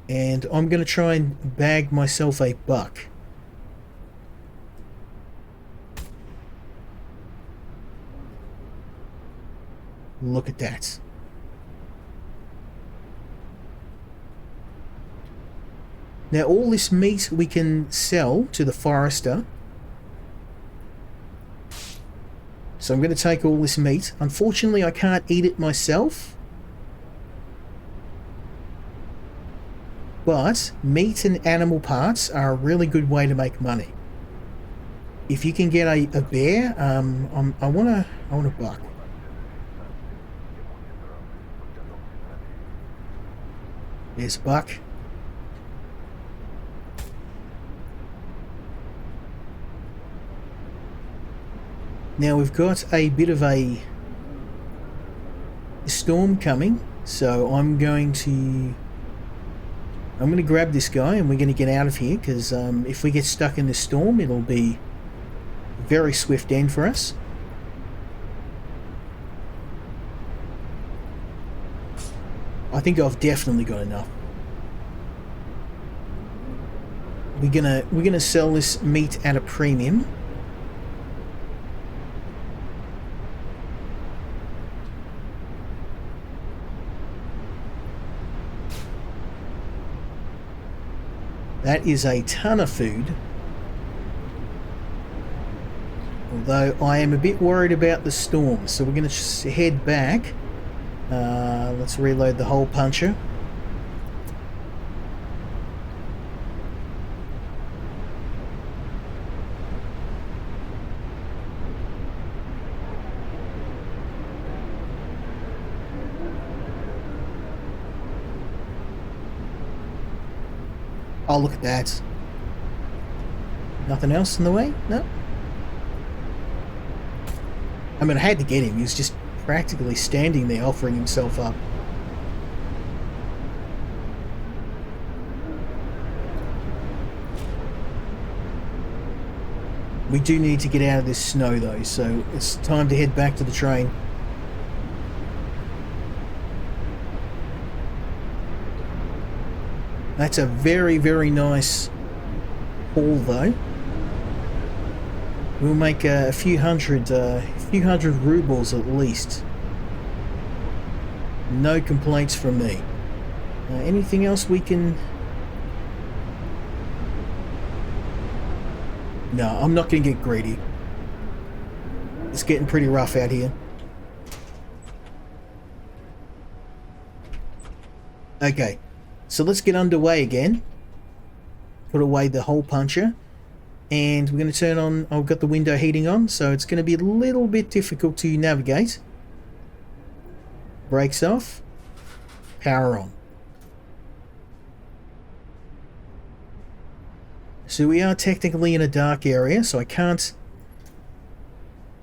And I'm going to try and bag myself a buck. Look at that. Now all this meat we can sell to the forester. So I'm going to take all this meat. Unfortunately, I can't eat it myself. But meat and animal parts are a really good way to make money. If you can get a bear, I want a buck. There's a buck. Now we've got a bit of a storm coming, so I'm going to grab this guy and we're going to get out of here, because if we get stuck in this storm, it'll be a very swift end for us. I think I've definitely got enough. We're gonna sell this meat at a premium. That is a ton of food. Although I am a bit worried about the storm, so we're going to head back. Let's reload the hole puncher. Oh, look at that. Nothing else in the way? No? I mean, I had to get him. He was just practically standing there offering himself up. We do need to get out of this snow, though, so it's time to head back to the train. That's a very, very nice haul, though. We'll make a few hundred rubles at least. No complaints from me. Anything else we can... No, I'm not going to get greedy. It's getting pretty rough out here. Okay, so let's get underway again. Put away the hole puncher. And we're going to turn on... I've got the window heating on, so it's going to be a little bit difficult to navigate. Brakes off. Power on. So we are technically in a dark area, so I can't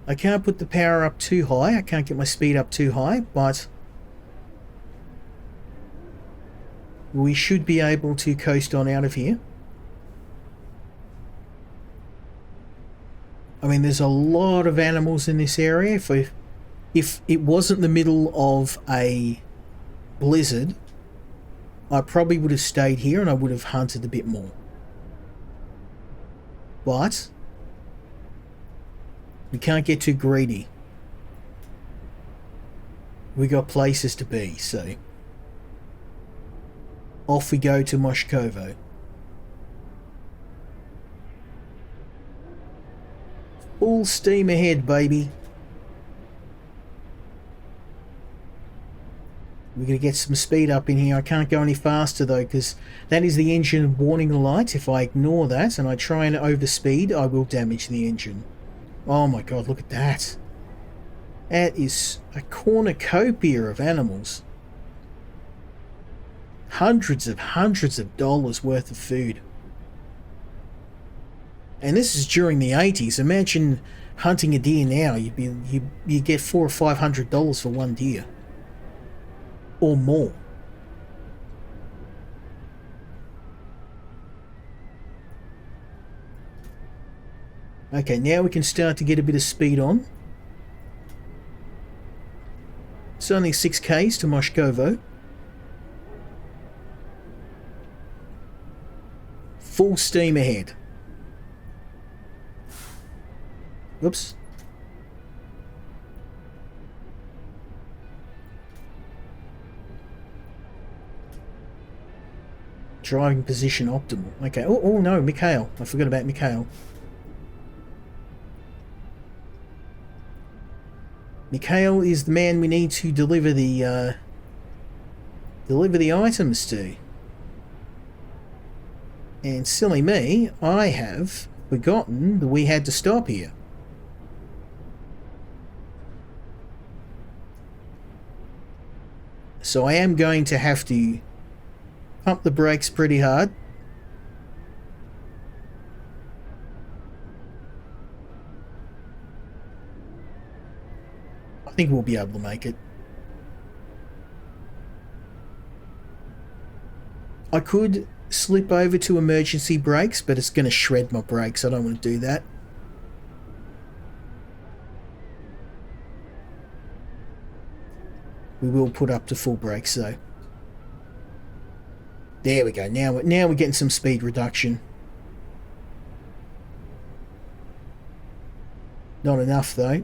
put the power up too high. I can't get my speed up too high, but we should be able to coast on out of here. I mean, there's a lot of animals in this area. If it wasn't the middle of a blizzard, I probably would have stayed here and I would have hunted a bit more. But we can't get too greedy. We got places to be, so off we go to Moshkovo. Full steam ahead, baby. We're going to get some speed up in here. I can't go any faster though, because that is the engine warning light. If I ignore that and I try and overspeed, I will damage the engine. Oh my god, look at that. That is a cornucopia of animals. Hundreds of dollars worth of food. And this is during the 80s. Imagine hunting a deer now. You get $400 or $500 for one deer. Or more. Okay, now we can start to get a bit of speed on. It's only 6k's to Moshkovo. Full steam ahead. Oops. Driving position optimal. Okay. Oh no, Mikhail. I forgot about Mikhail. Mikhail is the man we need to deliver the items to. And silly me, I have forgotten that we had to stop here. So I am going to have to pump the brakes pretty hard. I think we'll be able to make it. I could slip over to emergency brakes, but it's going to shred my brakes. I don't want to do that. We will put up to full brakes though. There we go. Now we're getting some speed reduction. Not enough though.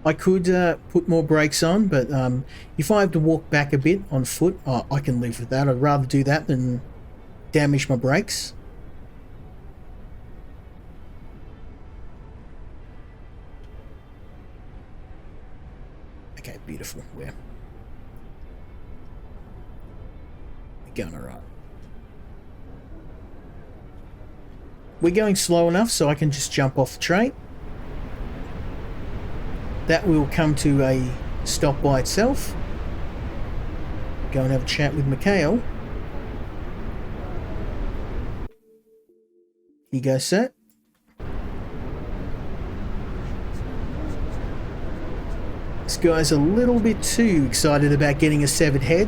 I could put more brakes on, but if I have to walk back a bit on foot, I can live with that. I'd rather do that than damage my brakes. Okay, beautiful. We're going alright. We're going slow enough so I can just jump off the train. That will come to a stop by itself. Go and have a chat with Mikhail. You go, sir. This guy's a little bit too excited about getting a severed head.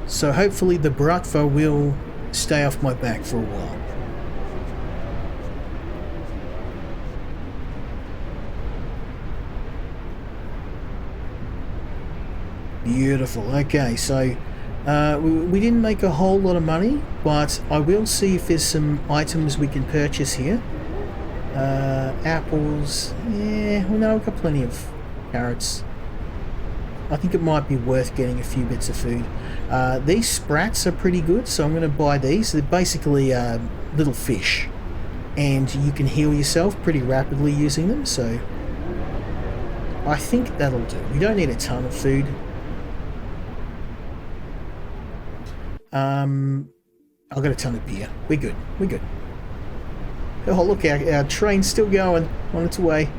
So hopefully the Bratva will stay off my back for a while. Beautiful. Okay, so we didn't make a whole lot of money, but I will see if there's some items we can purchase here. Apples. Yeah, well, no, we've got plenty of carrots. I think it might be worth getting a few bits of food. These sprats are pretty good, so I'm going to buy these. They're basically little fish, and you can heal yourself pretty rapidly using them, so I think that'll do. We don't need a ton of food. I've got a ton of beer. We're good. We're good. Oh, look, our train's still going on its way.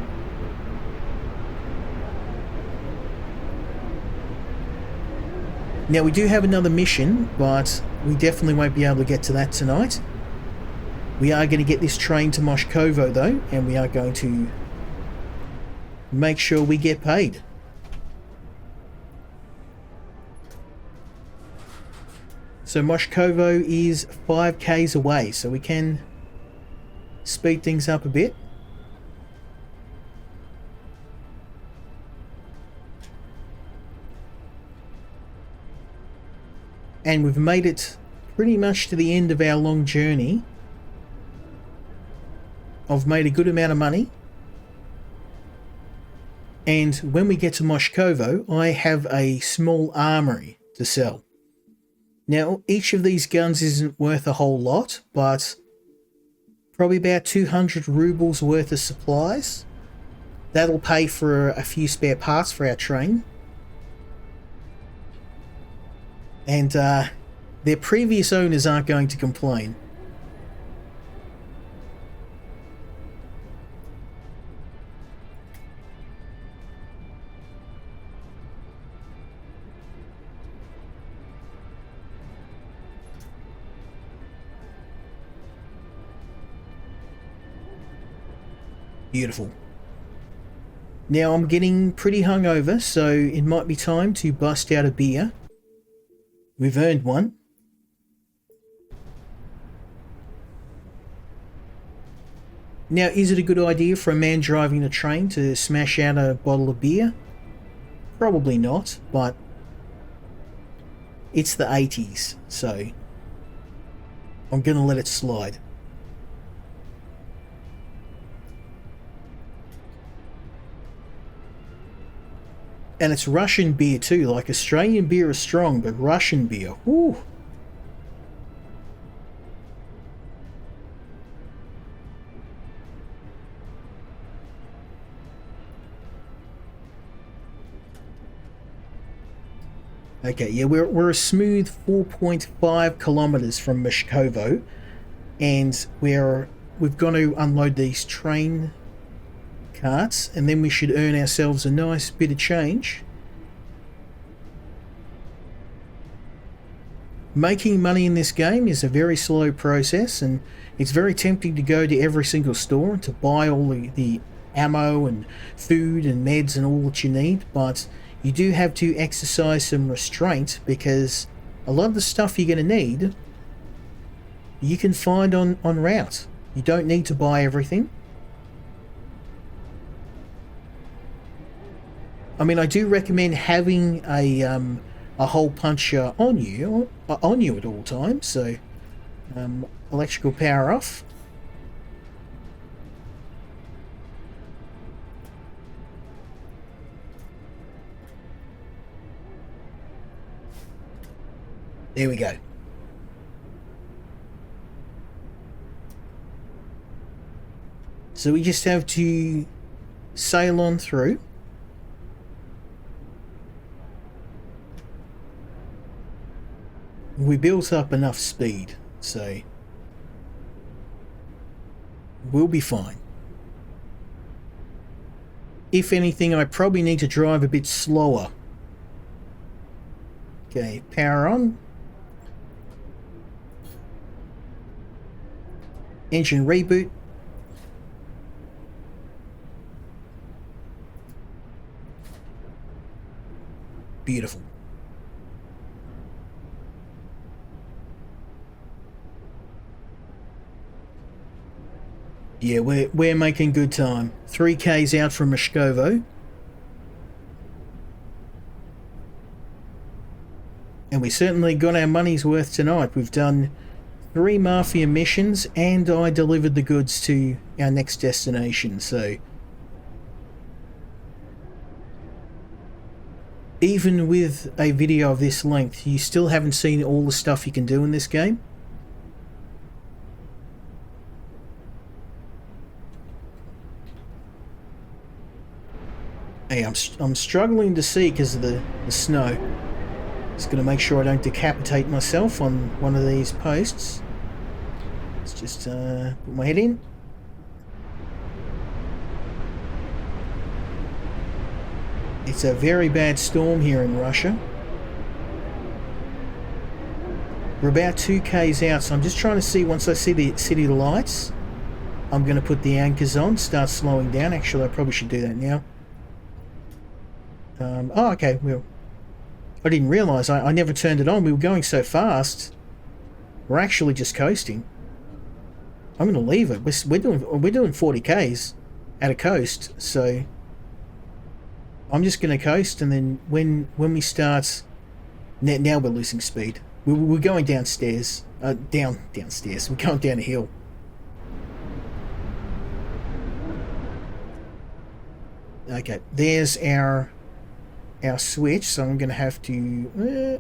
Now, we do have another mission, but we definitely won't be able to get to that tonight. We are going to get this train to Moshkovo, though, and we are going to make sure we get paid. So Moshkovo is 5k's away, so we can speed things up a bit. And we've made it pretty much to the end of our long journey. I've made a good amount of money. And when we get to Moshkovo, I have a small armory to sell. Now, each of these guns isn't worth a whole lot, but probably about 200 rubles worth of supplies. That'll pay for a few spare parts for our train. And their previous owners aren't going to complain. Beautiful. Now I'm getting pretty hungover, so it might be time to bust out a beer. We've earned one. Now, is it a good idea for a man driving a train to smash out a bottle of beer? Probably not, but it's the 80s, so I'm going to let it slide. And it's Russian beer too. Like, Australian beer is strong, but Russian beer, whoo. Okay, yeah, we're a smooth 4.5 kilometers from Moshkovo, and we've got to unload these train carts, and then we should earn ourselves a nice bit of change. Making money in this game is a very slow process, and it's very tempting to go to every single store and to buy all the ammo and food and meds and all that you need, but you do have to exercise some restraint, because a lot of the stuff you're going to need you can find on route. You don't need to buy everything. I mean, I do recommend having a hole puncher on you at all times. So, electrical power off. There we go. So we just have to sail on through. We built up enough speed, so we'll be fine. If anything, I probably need to drive a bit slower. Okay, power on. Engine reboot. Beautiful. Yeah, we're making good time. 3k's out from Moshkovo. And we certainly got our money's worth tonight. We've done 3 mafia missions and I delivered the goods to our next destination, so even with a video of this length, you still haven't seen all the stuff you can do in this game. Hey, I'm struggling to see because of the snow. Just going to make sure I don't decapitate myself on one of these posts. Let's just put my head in. It's a very bad storm here in Russia. We're about 2k's out, so I'm just trying to see, once I see the city lights, I'm going to put the anchors on, start slowing down. Actually, I probably should do that now. Oh, okay, well, I didn't realise, I never turned it on. We were going so fast. We're actually just coasting. I'm going to leave it. We're doing 40k's at a coast, so I'm just going to coast, and then when we start, now we're losing speed. We're going downstairs, downstairs. We're going down a hill. Okay, there's our switch, so I'm going to have to...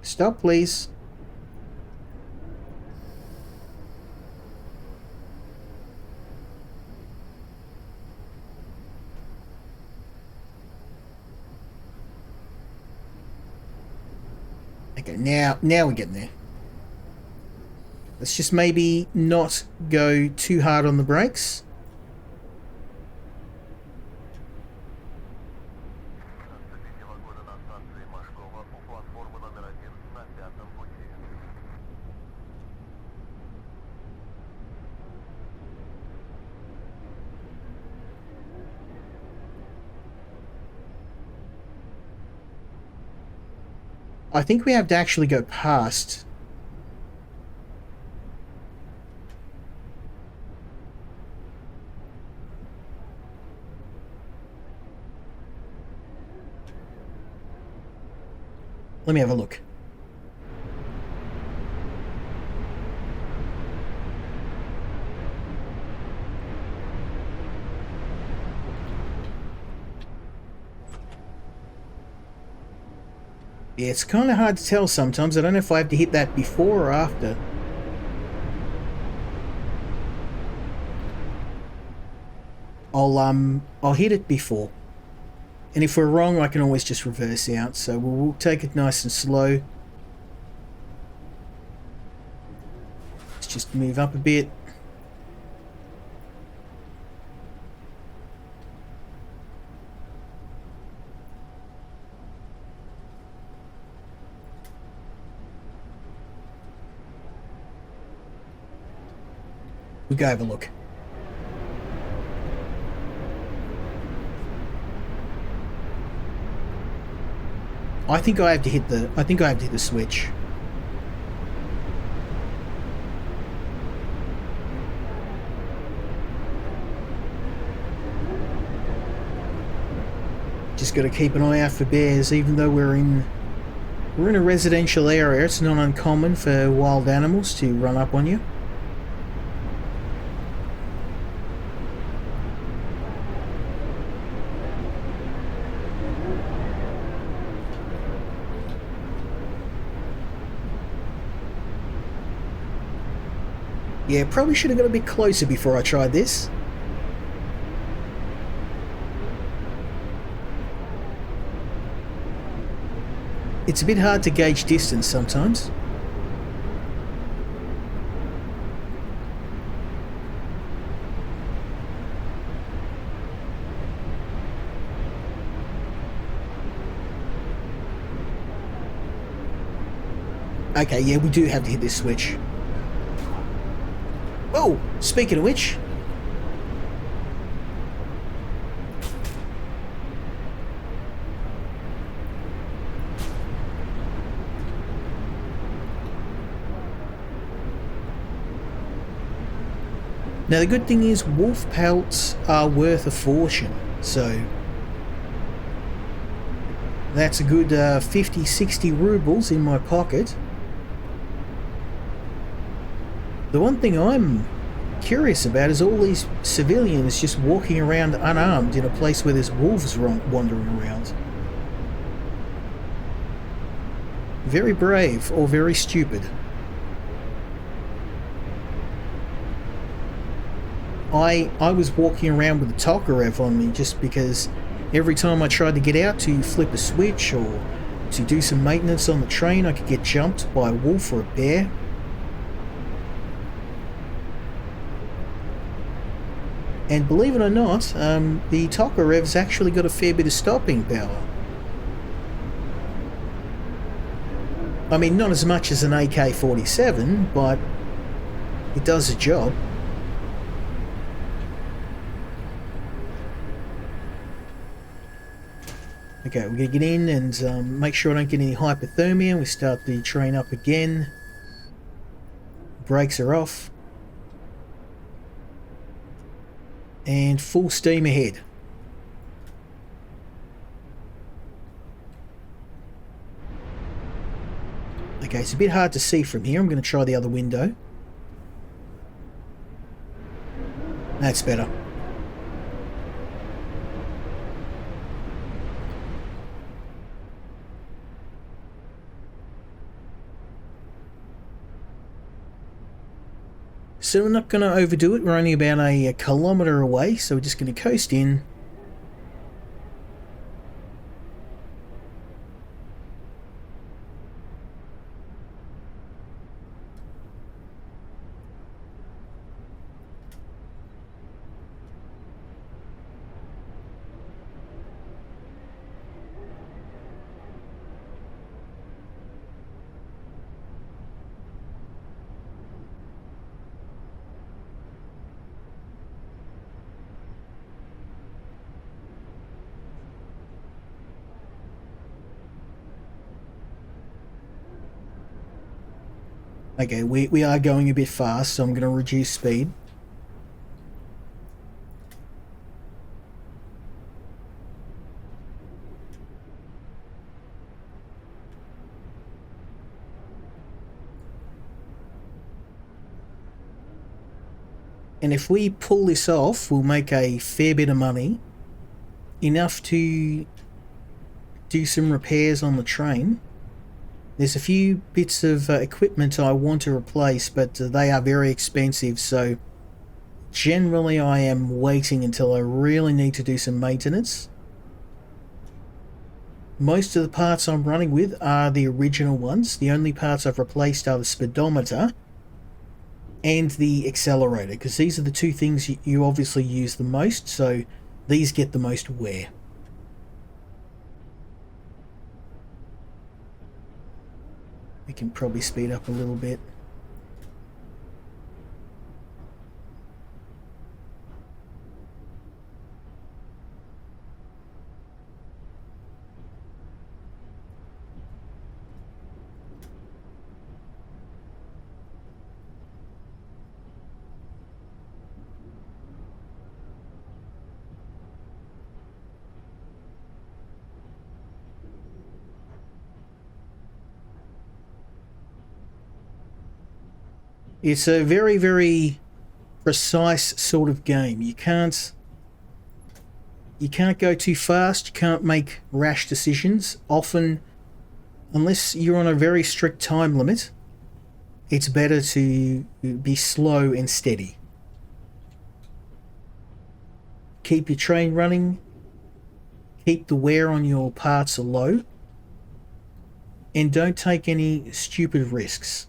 Stop, please. Okay, now we're getting there. Let's just maybe not go too hard on the brakes. I think we have to actually go past. Let me have a look. Yeah, it's kind of hard to tell sometimes. I don't know if I have to hit that before or after. I'll hit it before. And if we're wrong, I can always just reverse out. So we'll take it nice and slow. Let's just move up a bit. We'll go have a look. I think I have to hit the switch. Just got to keep an eye out for bears, even though we're in a residential area. It's not uncommon for wild animals to run up on you. Yeah, probably should have got a bit closer before I tried this. It's a bit hard to gauge distance sometimes. Okay, yeah, we do have to hit this switch. Oh, speaking of which, Now the good thing is wolf pelts are worth a fortune, so that's a good 50-60 rubles in my pocket. The one thing I'm curious about is all these civilians just walking around unarmed in a place where there's wolves wandering around. Very brave or very stupid. I was walking around with a Tokarev on me just because every time I tried to get out to flip a switch or to do some maintenance on the train, I could get jumped by a wolf or a bear. And believe it or not, the Tokarev's actually got a fair bit of stopping power. I mean, not as much as an AK-47, but it does the job. Okay, we're going to get in and make sure I don't get any hypothermia. We start the train up again. Brakes are off. And full steam ahead. Okay, it's a bit hard to see from here. I'm going to try the other window. That's better. So we're not going to overdo it. We're only about a kilometre away, so we're just going to coast in. Okay, we are going a bit fast, so I'm going to reduce speed. And if we pull this off, we'll make a fair bit of money. Enough to do some repairs on the train. There's a few bits of equipment I want to replace, but they are very expensive, so generally I am waiting until I really need to do some maintenance. Most of the parts I'm running with are the original ones. The only parts I've replaced are the speedometer and the accelerator, because these are the two things you obviously use the most, so these get the most wear. We can probably speed up a little bit. It's a very, very precise sort of game. You can't go too fast, you can't make rash decisions. Often, unless you're on a very strict time limit, it's better to be slow and steady. Keep your train running, keep the wear on your parts low, and don't take any stupid risks.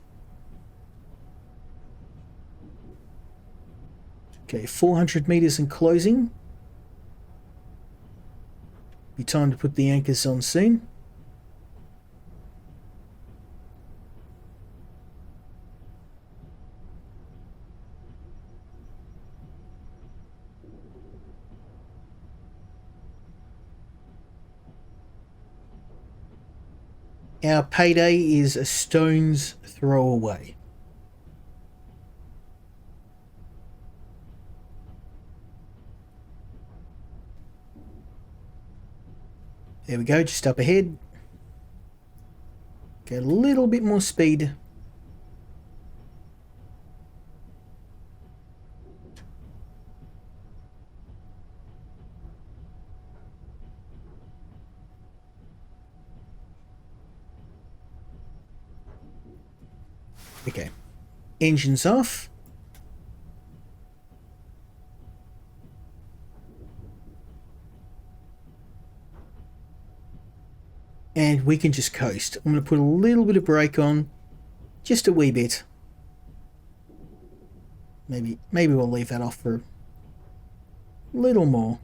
Okay, 400 meters in closing. Be time to put the anchors on soon. Our payday is a stone's throw away. There we go, just up ahead. Get a little bit more speed. Okay, engines off. And we can just coast. I'm going to put a little bit of brake on, just a wee bit. Maybe we'll leave that off for a little more.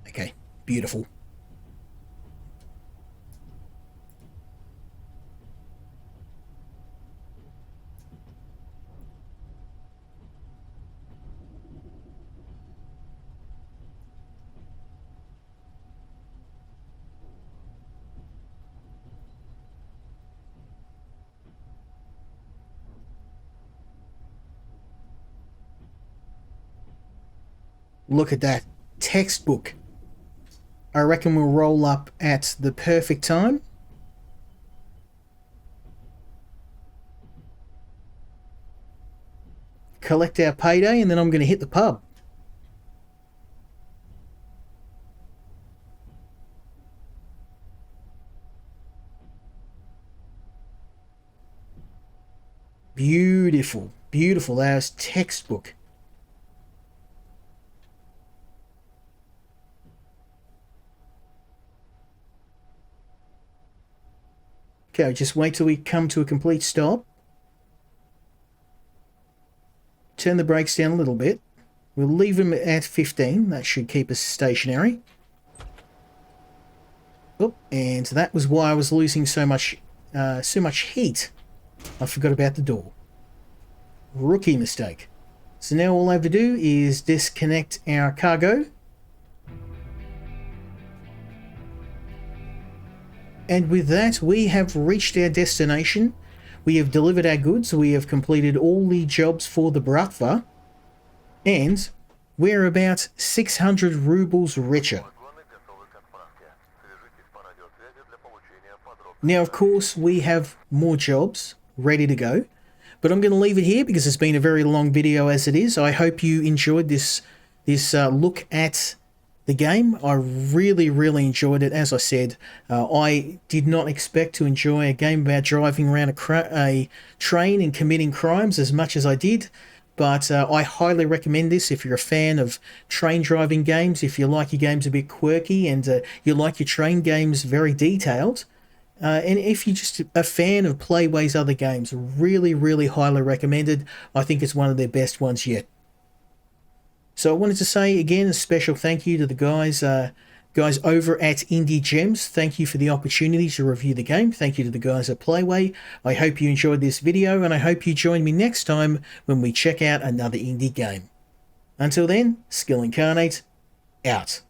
Okay, beautiful. Look at that. Textbook. I reckon we'll roll up at the perfect time. Collect our payday, and then I'm going to hit the pub. Beautiful. Beautiful. That was textbook. Okay, just wait till we come to a complete stop. Turn the brakes down a little bit. We'll leave them at 15. That should keep us stationary. Oh, and that was why I was losing so much heat. I forgot about the door. Rookie mistake. So now all I have to do is disconnect our cargo. And with that, we have reached our destination. We have delivered our goods. We have completed all the jobs for the Bratva. And we're about 600 rubles richer. Now, of course, we have more jobs ready to go. But I'm going to leave it here because it's been a very long video as it is. I hope you enjoyed this look at the game. I really enjoyed it. As I said, I did not expect to enjoy a game about driving around a train and committing crimes as much as I did. But I highly recommend this if you're a fan of train driving games, if you like your games a bit quirky and you like your train games very detailed. And if you're just a fan of PlayWay's other games, really highly recommended. I think it's one of their best ones yet. So I wanted to say again a special thank you to the guys over at Indie Gems. Thank you for the opportunity to review the game. Thank you to the guys at PlayWay. I hope you enjoyed this video, and I hope you join me next time when we check out another indie game. Until then, Skill Incarnate, out.